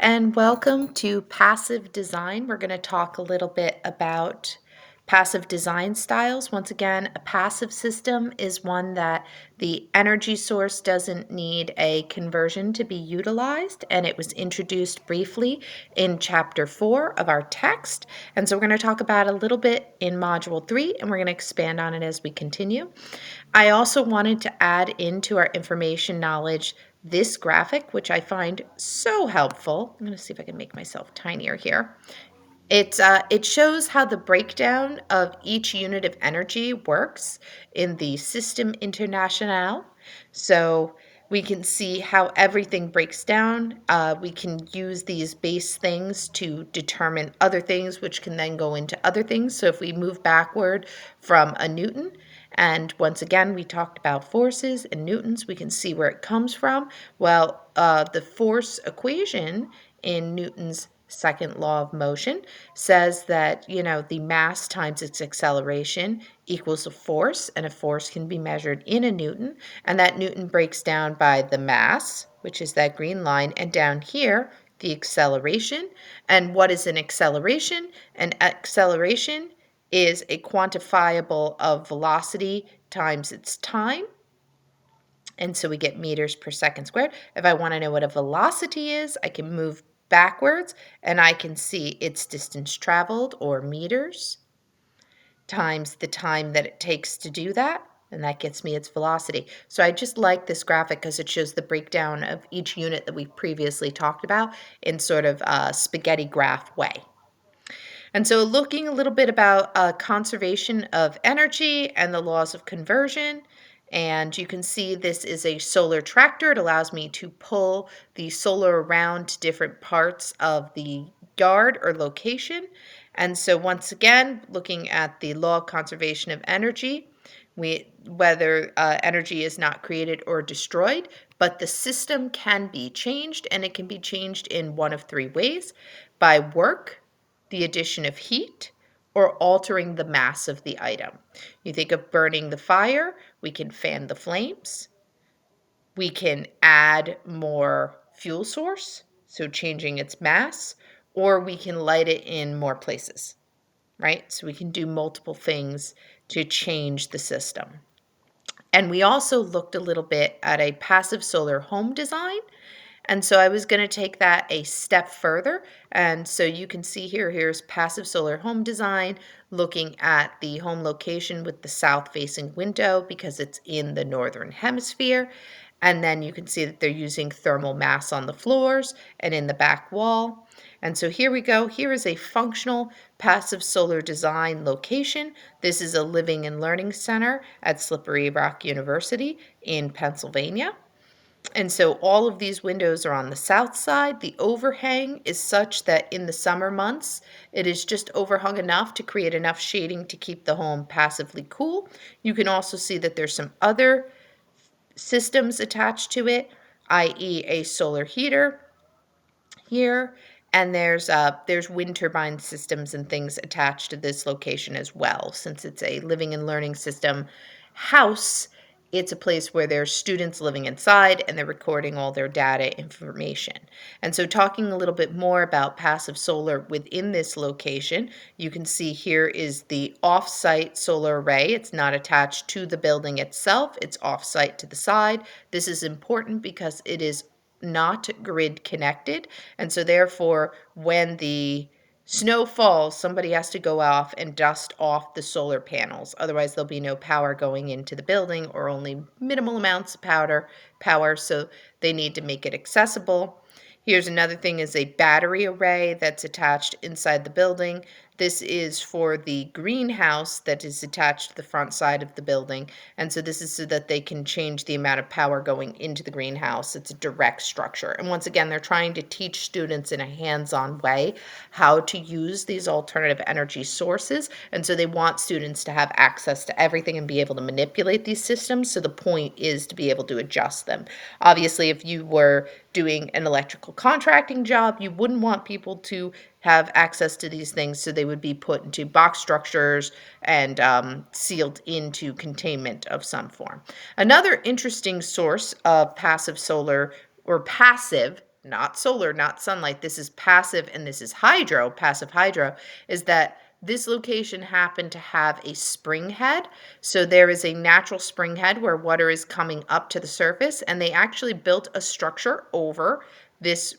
And welcome to Passive Design. We're going to talk a little bit about passive design styles. Once again, a passive system is one that the energy source doesn't need a conversion to be utilized, and it was introduced briefly in Chapter 4 of our text. And so we're going to talk about it a little bit in Module 3, and we're going to expand on it as we continue. I also wanted to add into our information knowledge this graphic, which I find so helpful. I'm going to see if I can make myself tinier here. It shows how the breakdown of each unit of energy works in the System International. So we can see how everything breaks down. We can use these base things to determine other things, which can then go into other things. So if we move backward from a Newton, and once again, we talked about forces and newtons, we can see where it comes from. Well, the force equation in Newton's second law of motion says that, the mass times its acceleration equals a force, and a force can be measured in a Newton, and that Newton breaks down by the mass, which is that green line, and down here, the acceleration. And what is an acceleration? An acceleration is a quantifiable of velocity times its time. And so we get meters per second squared. If I want to know what a velocity is, I can move backwards and I can see its distance traveled, or meters, times the time that it takes to do that. And that gets me its velocity. So I just like this graphic because it shows the breakdown of each unit that we previously talked about in sort of a spaghetti graph way. And so looking a little bit about conservation of energy and the laws of conversion. And you can see this is a solar tractor. It allows me to pull the solar around to different parts of the yard or location. And so once again, looking at the law of conservation of energy, whether energy is not created or destroyed, but the system can be changed, and it can be changed in one of three ways: by work, the addition of heat, or altering the mass of the item. You think of burning the fire, we can fan the flames. We can add more fuel source, so changing its mass, or we can light it in more places, right? So we can do multiple things to change the system. And we also looked a little bit at a passive solar home design. And so I was going to take that a step further. And so you can see here's passive solar home design, looking at the home location with the south facing window because it's in the northern hemisphere. And then you can see that they're using thermal mass on the floors and in the back wall. And so here we go. Here is a functional passive solar design location. This is a living and learning center at Slippery Rock University in Pennsylvania. And so all of these windows are on the south side. The overhang is such that in the summer months, it is just overhung enough to create enough shading to keep the home passively cool. You can also see that there's some other systems attached to it, i.e. a solar heater here, and there's wind turbine systems and things attached to this location as well. Since it's a living and learning system house, it's a place where there's students living inside and they're recording all their data information. And so talking a little bit more about passive solar within this location, you can see here is the off-site solar array. It's not attached to the building itself. It's off-site to the side. This is important because it is not grid connected. And so therefore, when the snow falls, somebody has to go off and dust off the solar panels. Otherwise, there'll be no power going into the building, or only minimal amounts of power. So they need to make it accessible. Here's another thing, is a battery array that's attached inside the building. This is for the greenhouse that is attached to the front side of the building. And so this is so that they can change the amount of power going into the greenhouse. It's a direct structure. And once again, they're trying to teach students in a hands-on way how to use these alternative energy sources. And so they want students to have access to everything and be able to manipulate these systems. So the point is to be able to adjust them. Obviously, if you were doing an electrical contracting job, you wouldn't want people to have access to these things, so they would be put into box structures and sealed into containment of some form. Another interesting source of passive solar, or passive not solar, not sunlight, this is passive and this is hydro, passive hydro, is that this location happened to have a spring head. So there is a natural spring head where water is coming up to the surface, and they actually built a structure over this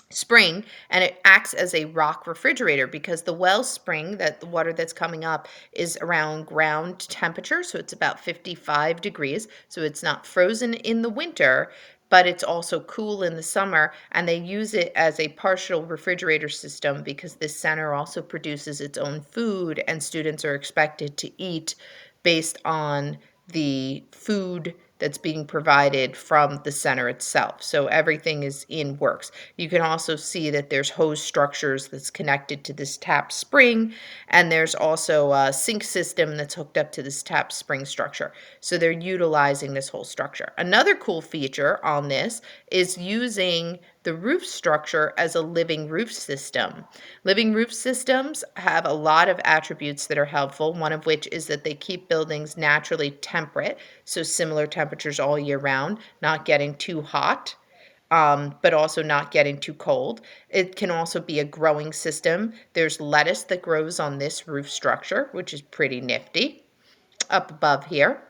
spring, and it acts as a rock refrigerator because the well spring, that the water that's coming up is around ground temperature, so it's about 55 degrees, so it's not frozen in the winter, but it's also cool in the summer, and they use it as a partial refrigerator system because this center also produces its own food, and students are expected to eat based on the food that's being provided from the center itself. So everything is in works. You can also see that there's hose structures that's connected to this tap spring, and there's also a sink system that's hooked up to this tap spring structure. So they're utilizing this whole structure. Another cool feature on this is using the roof structure as a living roof system. Living roof systems have a lot of attributes that are helpful, one of which is that they keep buildings naturally temperate, so similar temperatures all year round, not getting too hot, but also not getting too cold. It can also be a growing system. There's lettuce that grows on this roof structure, which is pretty nifty up above here.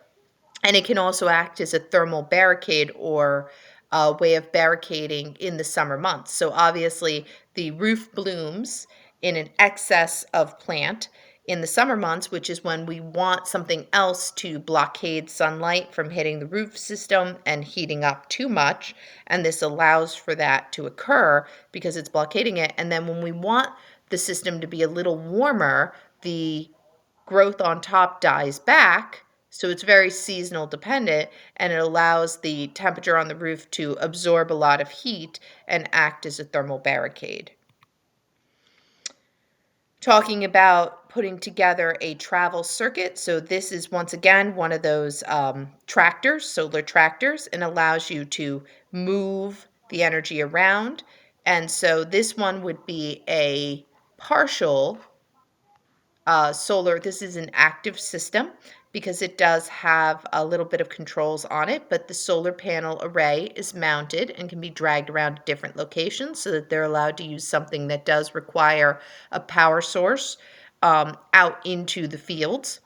And it can also act as a thermal barricade or a way of barricading in the summer months. So obviously, the roof blooms in an excess of plant in the summer months, which is when we want something else to blockade sunlight from hitting the roof system and heating up too much. And this allows for that to occur because it's blockading it. And then when we want the system to be a little warmer, the growth on top dies back, so it's very seasonal dependent, and it allows the temperature on the roof to absorb a lot of heat and act as a thermal barricade. Talking about putting together a travel circuit. So this is once again one of those tractors, solar tractors, and allows you to move the energy around. And so this one would be a partial solar. This is an active system because it does have a little bit of controls on it, but the solar panel array is mounted and can be dragged around to different locations so that they're allowed to use something that does require a power source out into the fields.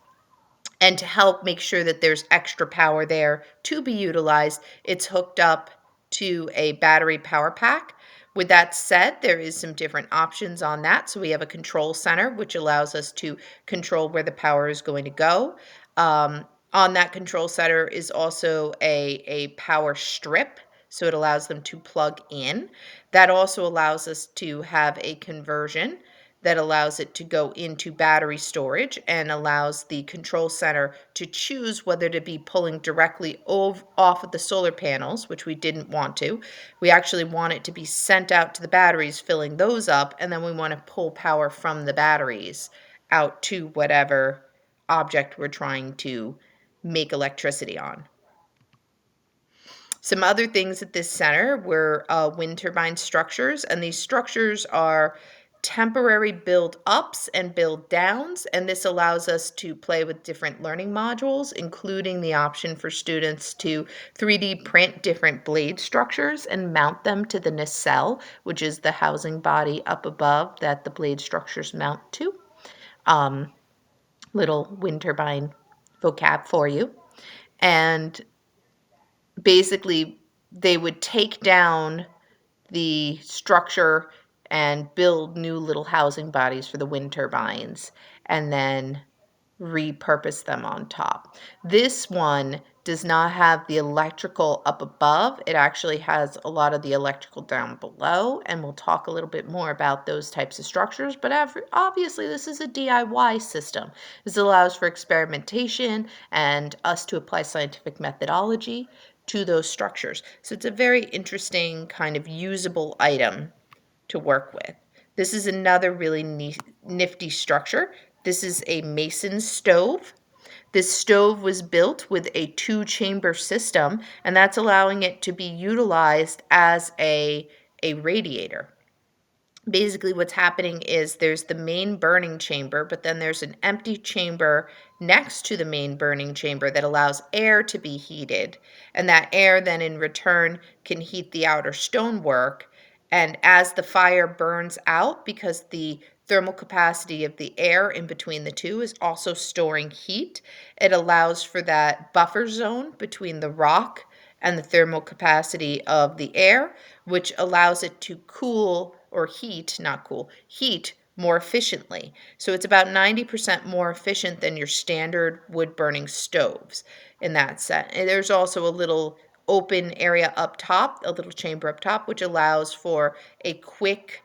And to help make sure that there's extra power there to be utilized, it's hooked up to a battery power pack. With that said, there is some different options on that. So we have a control center, which allows us to control where the power is going to go. On that control center is also a power strip, so it allows them to plug in. That also allows us to have a conversion that allows it to go into battery storage and allows the control center to choose whether to be pulling directly off of the solar panels, which we didn't want to. We actually want it to be sent out to the batteries, filling those up, and then we want to pull power from the batteries out to whatever object we're trying to make electricity on. Some other things at this center were wind turbine structures, and these structures are temporary build ups and build downs, and this allows us to play with different learning modules, including the option for students to 3D print different blade structures and mount them to the nacelle, which is the housing body up above that the blade structures mount to. Little wind turbine vocab for you. And basically, they would take down the structure and build new little housing bodies for the wind turbines and then repurpose them on top. This one does not have the electrical up above. It actually has a lot of the electrical down below, and we'll talk a little bit more about those types of structures. But obviously, this is a DIY system. This allows for experimentation and us to apply scientific methodology to those structures. So it's a very interesting kind of usable item to work with. This is another really nifty structure. This is a Mason stove. This stove was built with a two-chamber system, and that's allowing it to be utilized as a radiator. Basically, what's happening is there's the main burning chamber, but then there's an empty chamber next to the main burning chamber that allows air to be heated. And that air then in return can heat the outer stonework. And as the fire burns out, because the thermal capacity of the air in between the two is also storing heat, it allows for that buffer zone between the rock and the thermal capacity of the air, which allows it to cool or heat, not cool, heat more efficiently. So it's about 90% more efficient than your standard wood burning stoves in that set. And there's also a little open area up top, a little chamber up top, which allows for a quick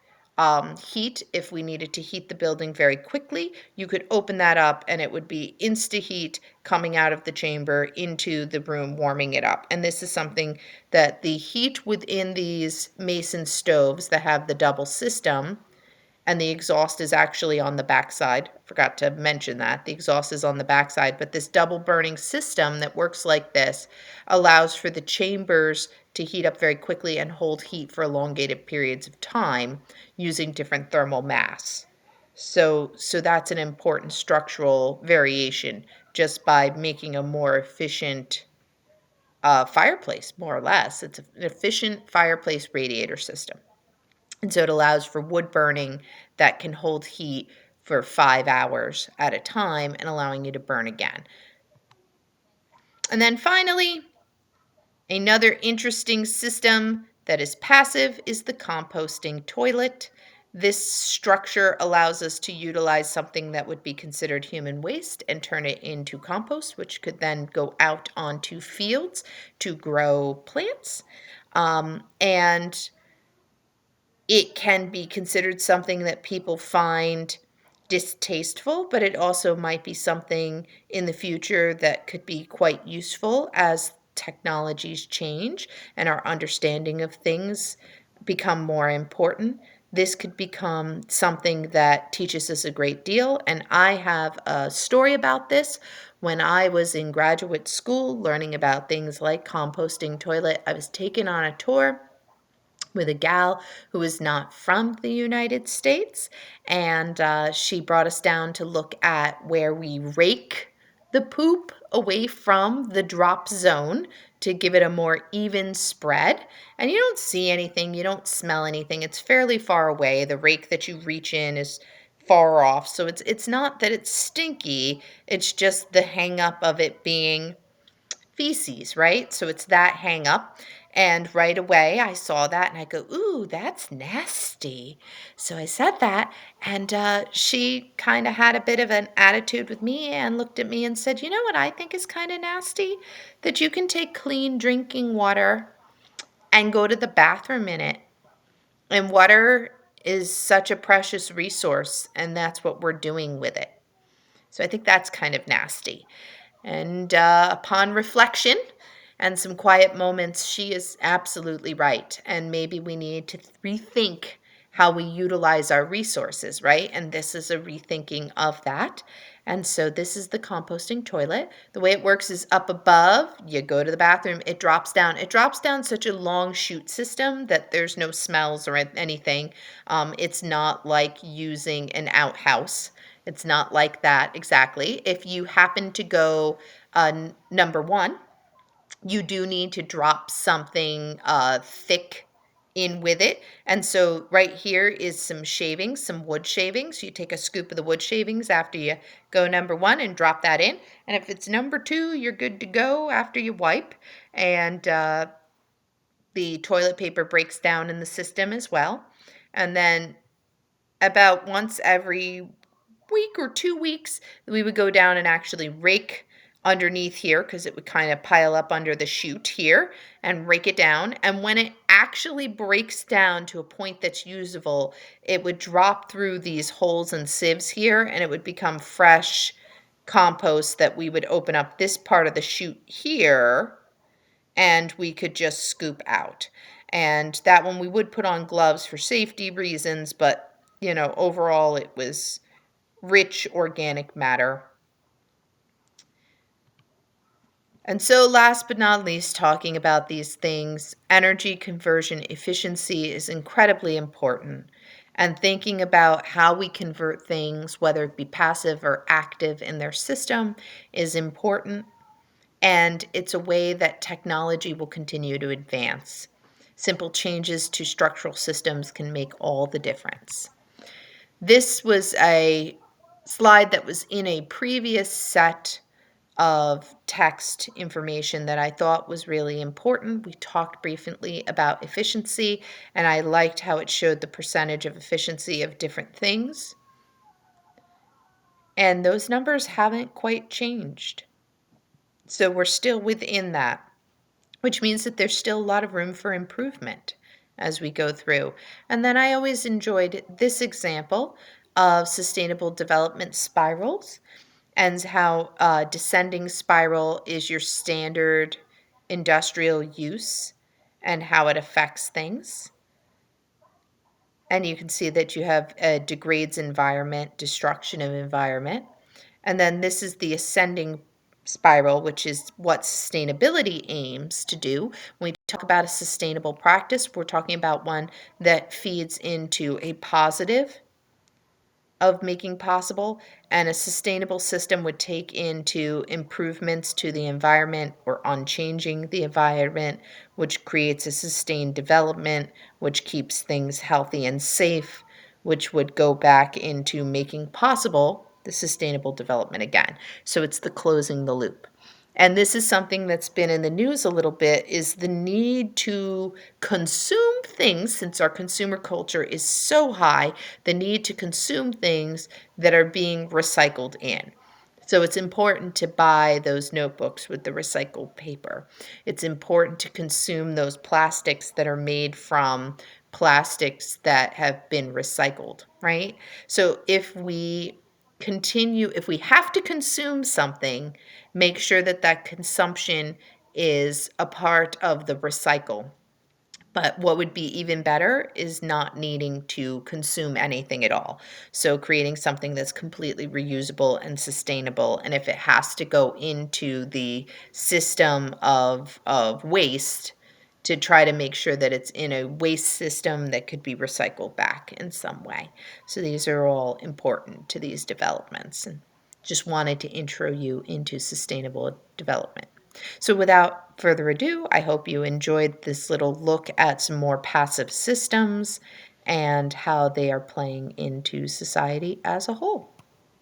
heat. If we needed to heat the building very quickly, you could open that up and it would be insta heat coming out of the chamber into the room, warming it up. And this is something that the heat within these mason stoves that have the double system, and the exhaust is actually on the backside. Forgot to mention that. The exhaust is on the backside, but this double burning system that works like this allows for the chambers to heat up very quickly and hold heat for elongated periods of time using different thermal mass. So that's an important structural variation just by making a more efficient fireplace, more or less. It's an efficient fireplace radiator system. And so it allows for wood burning that can hold heat for 5 hours at a time and allowing you to burn again. And then finally, another interesting system that is passive is the composting toilet. This structure allows us to utilize something that would be considered human waste and turn it into compost, which could then go out onto fields to grow plants. And it can be considered something that people find distasteful, but it also might be something in the future that could be quite useful as technologies change and our understanding of things become more important. This could become something that teaches us a great deal. And I have a story about this. When I was in graduate school learning about things like composting toilet, I was taken on a tour with a gal who is not from the United States. And she brought us down to look at where we rake the poop away from the drop zone to give it a more even spread. And you don't see anything, you don't smell anything. It's fairly far away. The rake that you reach in is far off. So it's not that it's stinky, it's just the hang up of it being feces, right? So it's that hang up. And right away I saw that and I go, ooh, that's nasty. So I said that. And she kind of had a bit of an attitude with me and looked at me and said, you know what I think is kind of nasty? That you can take clean drinking water and go to the bathroom in it. And water is such a precious resource. And that's what we're doing with it. So I think that's kind of nasty. And upon reflection and some quiet moments, she is absolutely right. And maybe we need to rethink how we utilize our resources, right? And this is a rethinking of that. And so this is the composting toilet. The way it works is up above, you go to the bathroom, it drops down. It drops down such a long chute system that there's no smells or anything. It's not like using an outhouse. It's not like that exactly. If you happen to go number one, you do need to drop something thick in with it. And so right here is some shavings, some wood shavings. You take a scoop of the wood shavings after you go number one and drop that in. And if it's number two, you're good to go after you wipe. And the toilet paper breaks down in the system as well. And then about once every week or 2 weeks, we would go down and actually rake underneath here because it would kind of pile up under the chute here and rake it down. And when it actually breaks down to a point that's usable, it would drop through these holes and sieves here and it would become fresh compost that we would open up this part of the chute here and we could just scoop out. And that one we would put on gloves for safety reasons, but overall it was rich organic matter. And so, last but not least, talking about these things, energy conversion efficiency is incredibly important. And thinking about how we convert things, whether it be passive or active in their system, is important. And it's a way that technology will continue to advance. Simple changes to structural systems can make all the difference. This was a slide that was in a previous set of text information that I thought was really important. We talked briefly about efficiency, and I liked how it showed the percentage of efficiency of different things. And those numbers haven't quite changed. So we're still within that, which means that there's still a lot of room for improvement as we go through. And then I always enjoyed this example of sustainable development spirals and how descending spiral is your standard industrial use and how it affects things. And you can see that you have degrades environment, destruction of environment. And then this is the ascending spiral, which is what sustainability aims to do. When we talk about a sustainable practice, we're talking about one that feeds into a positive of making possible, and a sustainable system would take into improvements to the environment or on changing the environment, which creates a sustained development, which keeps things healthy and safe, which would go back into making possible the sustainable development again. So it's the closing the loop. And this is something that's been in the news a little bit, is the need to consume things, since our consumer culture is so high, the need to consume things that are being recycled in. So it's important to buy those notebooks with the recycled paper. It's important to consume those plastics that are made from plastics that have been recycled, right? So if we have to consume something, make sure that that consumption is a part of the recycle. But what would be even better is not needing to consume anything at all. So creating something that's completely reusable and sustainable. And if it has to go into the system of waste, to try to make sure that it's in a waste system that could be recycled back in some way. So these are all important to these developments. And just wanted to intro you into sustainable development. So without further ado, I hope you enjoyed this little look at some more passive systems and how they are playing into society as a whole.